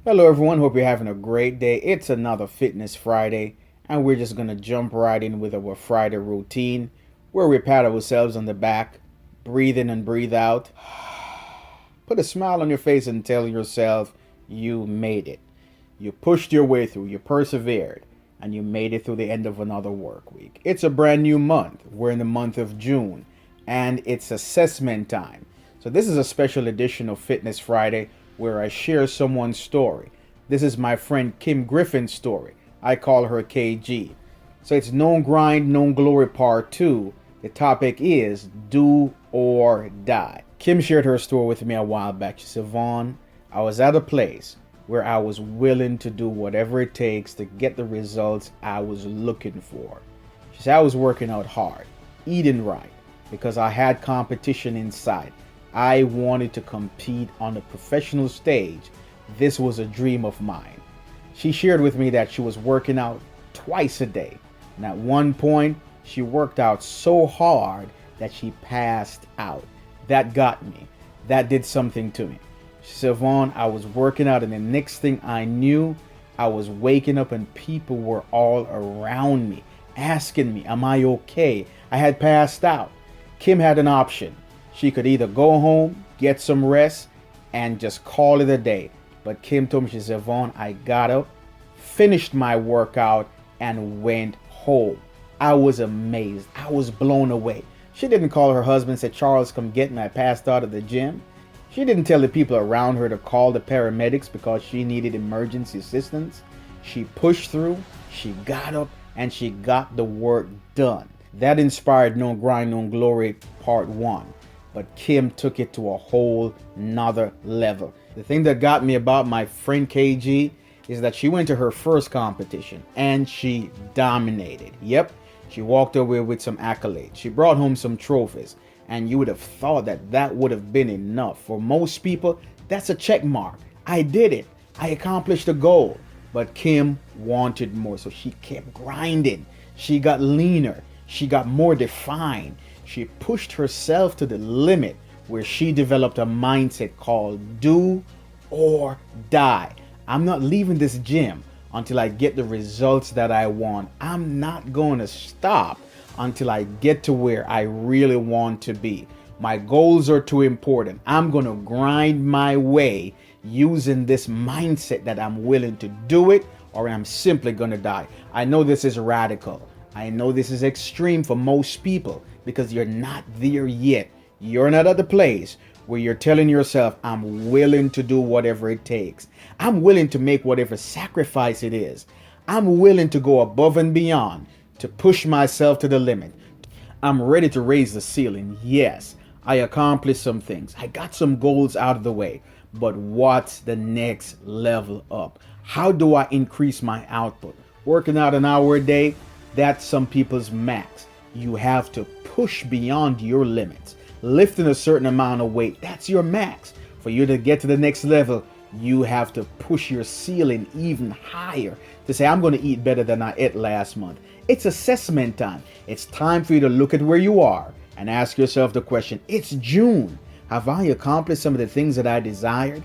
Hello, everyone. Hope you're having a great day. It's another Fitness Friday, and we're just going to jump right in with our Friday routine where we pat ourselves on the back, breathe in and breathe out. Put a smile on your face and tell yourself you made it. You pushed your way through, you persevered, and you made it through the end of another work week. It's a brand new month. We're in the month of June, and it's assessment time. So, this is a special edition of Fitness Friday where I share someone's story. This is my friend Kim Griffin's story. I call her KG. So it's No Grind, No Glory Part 2. The topic is Do or Die. Kim shared her story with me a while back. She said, Vaughn, I was at a place where I was willing to do whatever it takes to get the results I was looking for. She said, I was working out hard, eating right, because I had competition inside. I wanted to compete on the professional stage. This was a dream of mine. She shared with me that she was working out twice a day. And at one point, she worked out so hard that she passed out. That got me. That did something to me. She said, Vaughn, I was working out, and the next thing I knew, I was waking up and people were all around me, asking me, am I okay? I had passed out. Kim had an option. She could either go home, get some rest, and just call it a day. But Kim told me, she said, Vaughn, I got up, finished my workout, and went home. I was amazed. I was blown away. She didn't call her husband and say, Charles, come get me. I passed out of the gym. She didn't tell the people around her to call the paramedics because she needed emergency assistance. She pushed through, she got up, and she got the work done. That inspired No Grind, No Glory Part 1. But Kim took it to a whole nother level. The thing that got me about my friend KG is that she went to her first competition and she dominated. Yep, she walked away with some accolades. She brought home some trophies, and you would have thought that that would have been enough. For most people, that's a check mark. I did it. I accomplished the goal. But Kim wanted more, so she kept grinding. She got leaner. She got more defined. She pushed herself to the limit where she developed a mindset called do or die. I'm not leaving this gym until I get the results that I want. I'm not going to stop until I get to where I really want to be. My goals are too important. I'm going to grind my way using this mindset that I'm willing to do it or I'm simply going to die. I know this is radical. I know this is extreme for most people because you're not there yet. You're not at the place where you're telling yourself, I'm willing to do whatever it takes. I'm willing to make whatever sacrifice it is. I'm willing to go above and beyond to push myself to the limit. I'm ready to raise the ceiling. Yes, I accomplished some things. I got some goals out of the way. But what's the next level up? How do I increase my output? Working out an hour a day, that's some people's max. You have to push beyond your limits. Lifting a certain amount of weight, that's your max. For you to get to the next level, you have to push your ceiling even higher to say, I'm going to eat better than I ate last month. It's assessment time. It's time for you to look at where you are and ask yourself the question, it's June. Have I accomplished some of the things that I desired?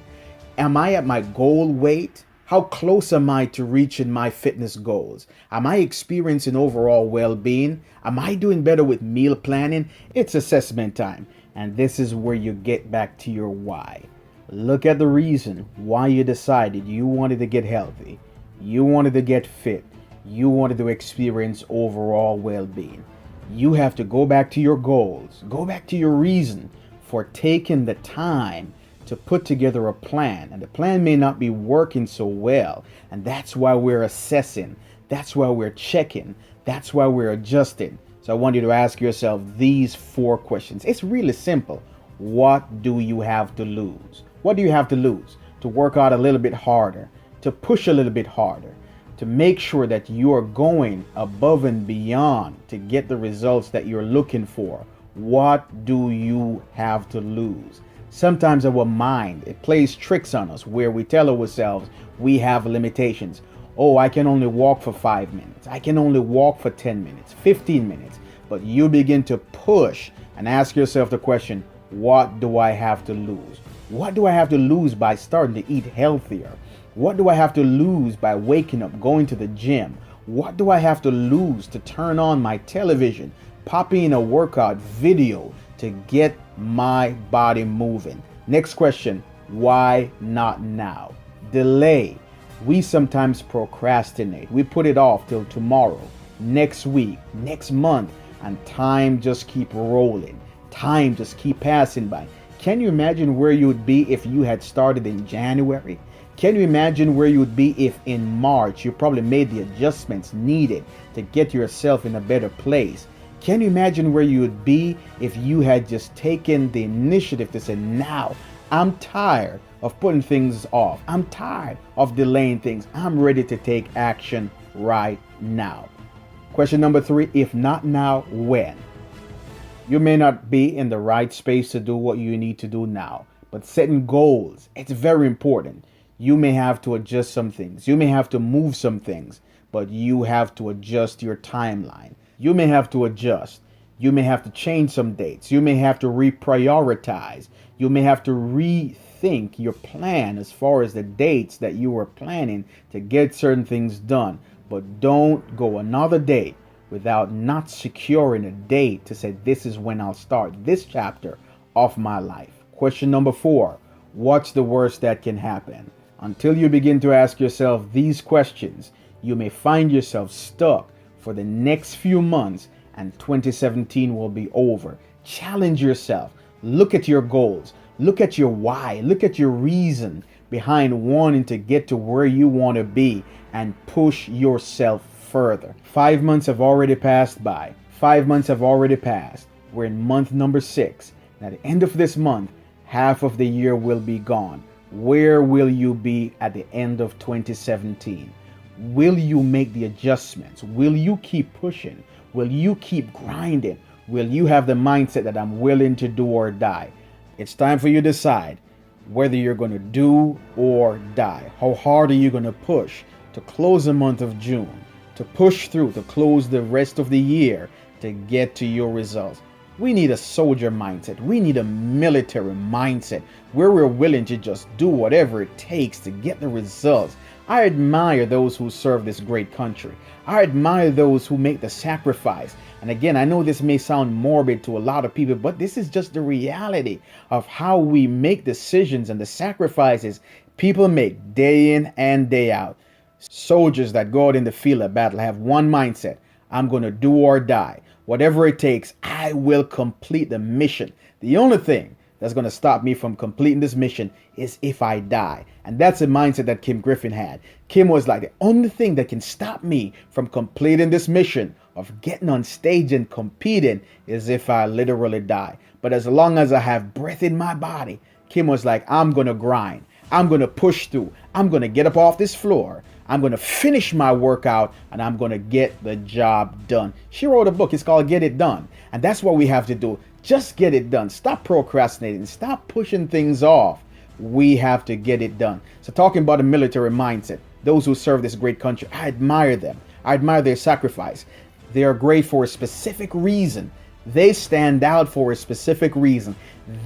Am I at my goal weight? How close am I to reaching my fitness goals? Am I experiencing overall well-being? Am I doing better with meal planning? It's assessment time. And this is where you get back to your why. Look at the reason why you decided you wanted to get healthy. You wanted to get fit. You wanted to experience overall well-being. You have to go back to your goals. Go back to your reason for taking the time to put together a plan, and the plan may not be working so well, and that's why we're assessing, that's why we're checking, that's why we're adjusting. So I want you to ask yourself these 4 questions. It's really simple. What do you have to lose? What do you have to lose? To work out a little bit harder, to push a little bit harder, to make sure that you are going above and beyond to get the results that you're looking for. What do you have to lose? Sometimes our mind, it plays tricks on us where we tell ourselves we have limitations. Oh, I can only walk for 5 minutes. I can only walk for 10 minutes, 15 minutes. But you begin to push and ask yourself the question, what do I have to lose? What do I have to lose by starting to eat healthier? What do I have to lose by waking up, going to the gym? What do I have to lose to turn on my television, pop in a workout video to get my body moving? Next question, why not now? Delay. We sometimes procrastinate. We put it off till tomorrow, next week, next month, and time just keep rolling. Time just keep passing by. Can you imagine where you would be if you had started in January? Can you imagine where you would be if in March you probably made the adjustments needed to get yourself in a better place? Can you imagine where you would be if you had just taken the initiative to say, now I'm tired of putting things off. I'm tired of delaying things. I'm ready to take action right now. Question number 3, if not now, when? You may not be in the right space to do what you need to do now, but setting goals, it's very important. You may have to adjust some things. You may have to move some things, but you have to adjust your timeline. You may have to adjust. You may have to change some dates. You may have to reprioritize. You may have to rethink your plan as far as the dates that you were planning to get certain things done. But don't go another day without not securing a date to say, this is when I'll start this chapter of my life. Question number 4, what's the worst that can happen? Until you begin to ask yourself these questions, you may find yourself stuck for the next few months and 2017 will be over. Challenge yourself. Look at your goals. Look at your why. Look at your reason behind wanting to get to where you want to be and push yourself further. 5 months have already passed by. 5 months have already passed. We're in month number 6. And at the end of this month, half of the year will be gone. Where will you be at the end of 2017? Will you make the adjustments? Will you keep pushing? Will you keep grinding? Will you have the mindset that I'm willing to do or die? It's time for you to decide whether you're going to do or die. How hard are you going to push to close the month of June, to push through, to close the rest of the year, to get to your results? We need a soldier mindset. We need a military mindset where we're willing to just do whatever it takes to get the results. I admire those who serve this great country. I admire those who make the sacrifice. And again, I know this may sound morbid to a lot of people, but this is just the reality of how we make decisions and the sacrifices people make day in and day out. Soldiers that go out in the field of battle have one mindset. I'm going to do or die. Whatever it takes, I will complete the mission. The only thing that's going to stop me from completing this mission is if I die. And that's the mindset that Kim Griffin had. Kim was like, the only thing that can stop me from completing this mission of getting on stage and competing is if I literally die. But as long as I have breath in my body, Kim was like, I'm going to grind. I'm going to push through. I'm going to get up off this floor. I'm going to finish my workout and I'm going to get the job done. She wrote a book. It's called Get It Done. And that's what we have to do. Just get it done. Stop procrastinating. Stop pushing things off. We have to get it done. So talking about a military mindset, those who serve this great country, I admire them. I admire their sacrifice. They are great for a specific reason. They stand out for a specific reason.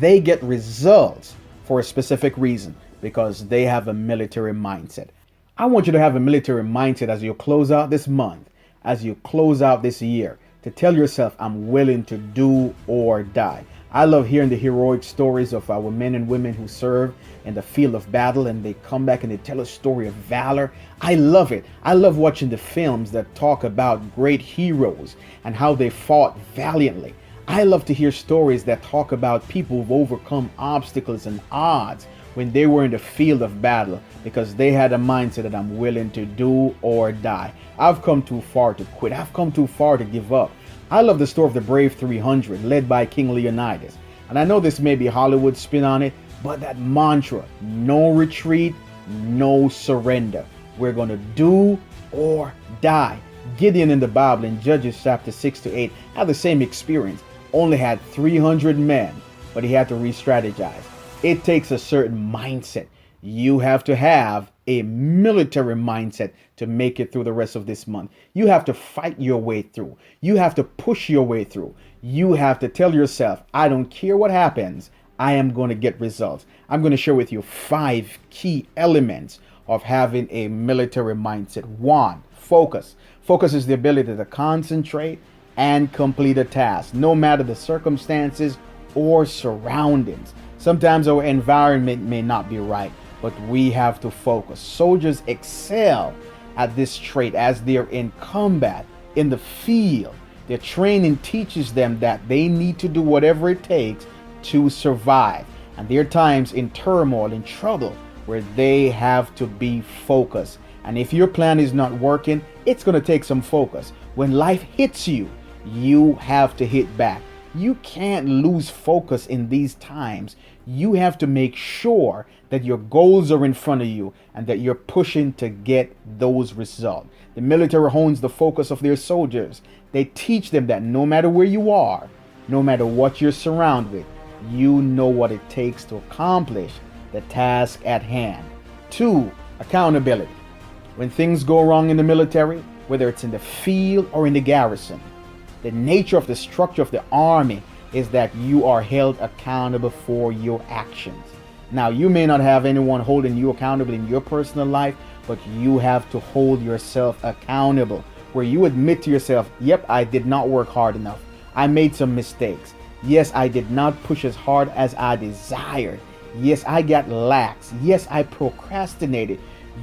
They get results for a specific reason because they have a military mindset. I want you to have a military mindset as you close out this month, as you close out this year, to tell yourself, I'm willing to do or die. I love hearing the heroic stories of our men and women who serve in the field of battle and they come back and they tell a story of valor. I love it. I love watching the films that talk about great heroes and how they fought valiantly. I love to hear stories that talk about people who've overcome obstacles and odds when they were in the field of battle because they had a mindset that I'm willing to do or die. I've come too far to quit. I've come too far to give up. I love the story of the Brave 300 led by King Leonidas. And I know this may be Hollywood spin on it, but that mantra, no retreat, no surrender. We're going to do or die. Gideon in the Bible in Judges chapter 6-8 had the same experience. Only had 300 men, but he had to re-strategize. It takes a certain mindset. You have to have a military mindset to make it through the rest of this month. You have to fight your way through. You have to push your way through. You have to tell yourself, I don't care what happens. I am going to get results. I'm going to share with you 5 key elements of having a military mindset. 1, focus. Focus is the ability to concentrate and complete a task, no matter the circumstances or surroundings. Sometimes our environment may not be right, but we have to focus. Soldiers excel at this trait as they're in combat, in the field. Their training teaches them that they need to do whatever it takes to survive. And there are times in turmoil, in trouble, where they have to be focused. And if your plan is not working, it's going to take some focus. When life hits you, you have to hit back. You can't lose focus in these times. You have to make sure that your goals are in front of you and that you're pushing to get those results. The military hones the focus of their soldiers. They teach them that no matter where you are, no matter what you're surrounded with, you know what it takes to accomplish the task at hand. 2, accountability. When things go wrong in the military, whether it's in the field or in the garrison, the nature of the structure of the army is that you are held accountable for your actions. Now, you may not have anyone holding you accountable in your personal life, but you have to hold yourself accountable, where you admit to yourself, yep, I did not work hard enough. I made some mistakes. Yes, I did not push as hard as I desired. Yes, I got lax. Yes, I procrastinated.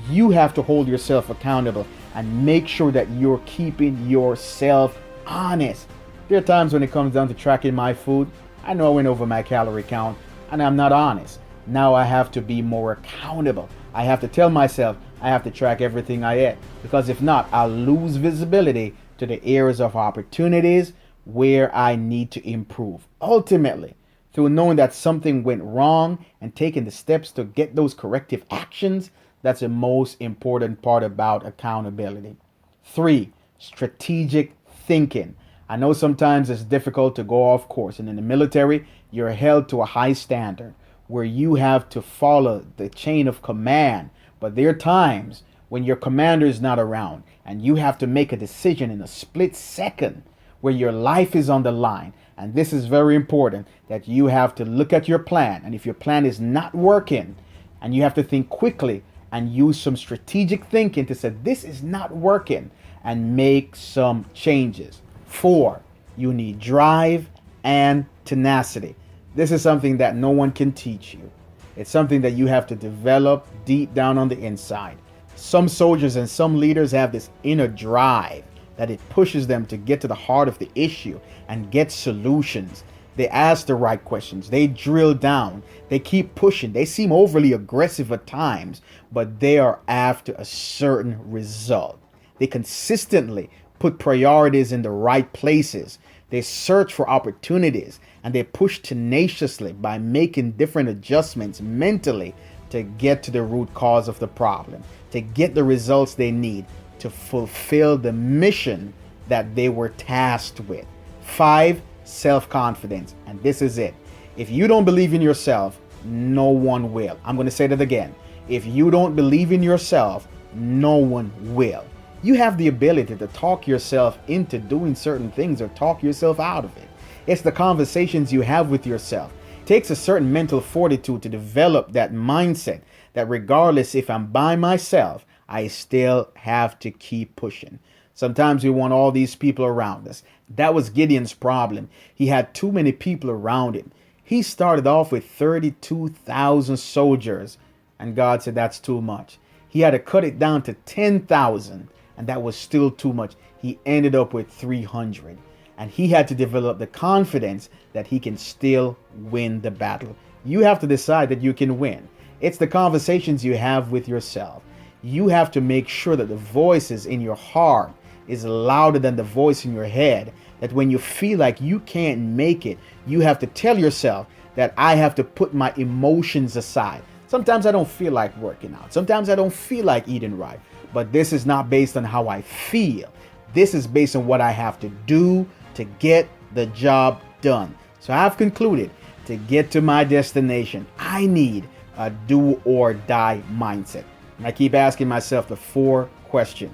You have to hold yourself accountable and make sure that you're keeping yourself honest. There are times when it comes down to tracking my food, I know I went over my calorie count and I'm not honest. Now I have to be more accountable. I have to tell myself I have to track everything I eat, because if not, I'll lose visibility to the areas of opportunities where I need to improve. Ultimately, through knowing that something went wrong and taking the steps to get those corrective actions, that's the most important part about accountability. 3, strategic thinking. I know sometimes it's difficult to go off course, and in the military, you're held to a high standard where you have to follow the chain of command. But there are times when your commander is not around and you have to make a decision in a split second where your life is on the line. And this is very important, that you have to look at your plan. And if your plan is not working, and you have to think quickly and use some strategic thinking to say, this is not working, and make some changes. 4, you need drive and tenacity. This is something that no one can teach you. It's something that you have to develop deep down on the inside. Some soldiers and some leaders have this inner drive that it pushes them to get to the heart of the issue and get solutions. They ask the right questions. They drill down. They keep pushing. They seem overly aggressive at times, but they are after a certain result. They consistently put priorities in the right places. They search for opportunities, and they push tenaciously by making different adjustments mentally to get to the root cause of the problem, to get the results they need to fulfill the mission that they were tasked with. 5, self-confidence. And this is it. If you don't believe in yourself, no one will. I'm going to say that again. If you don't believe in yourself, no one will. You have the ability to talk yourself into doing certain things or talk yourself out of it. It's the conversations you have with yourself. It takes a certain mental fortitude to develop that mindset that regardless if I'm by myself, I still have to keep pushing. Sometimes we want all these people around us. That was Gideon's problem. He had too many people around him. He started off with 32,000 soldiers, and God said that's too much. He had to cut it down to 10,000, and that was still too much. He ended up with 300, and he had to develop the confidence that he can still win the battle. You have to decide that you can win. It's the conversations you have with yourself. You have to make sure that the voices in your heart is louder than the voice in your head, that when you feel like you can't make it, you have to tell yourself that I have to put my emotions aside. Sometimes I don't feel like working out. Sometimes I don't feel like eating right. But this is not based on how I feel. This is based on what I have to do to get the job done. So I've concluded, to get to my destination, I need a do or die mindset. And I keep asking myself the 4 questions.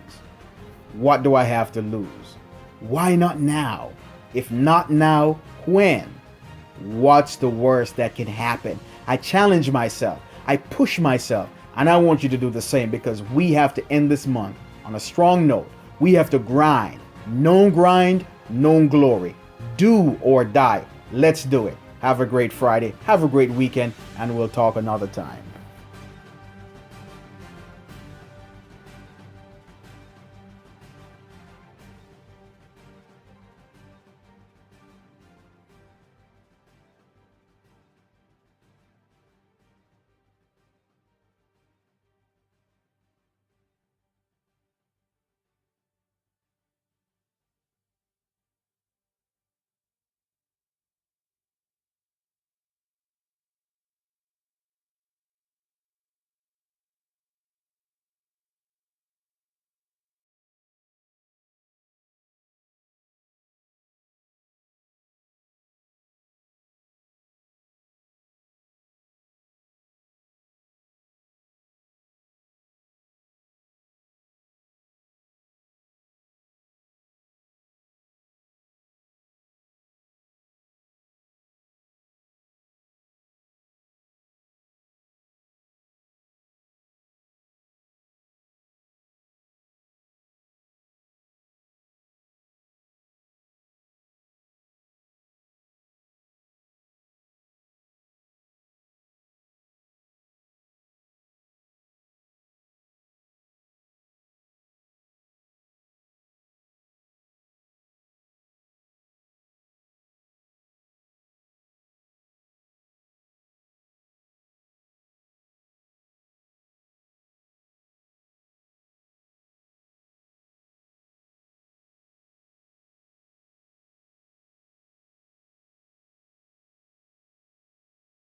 What do I have to lose? Why not now? If not now, when? What's the worst that can happen? I challenge myself. I push myself. And I want you to do the same, because we have to end this month on a strong note. We have to grind. No grind, no glory. Do or die. Let's do it. Have a great Friday. Have a great weekend. And we'll talk another time.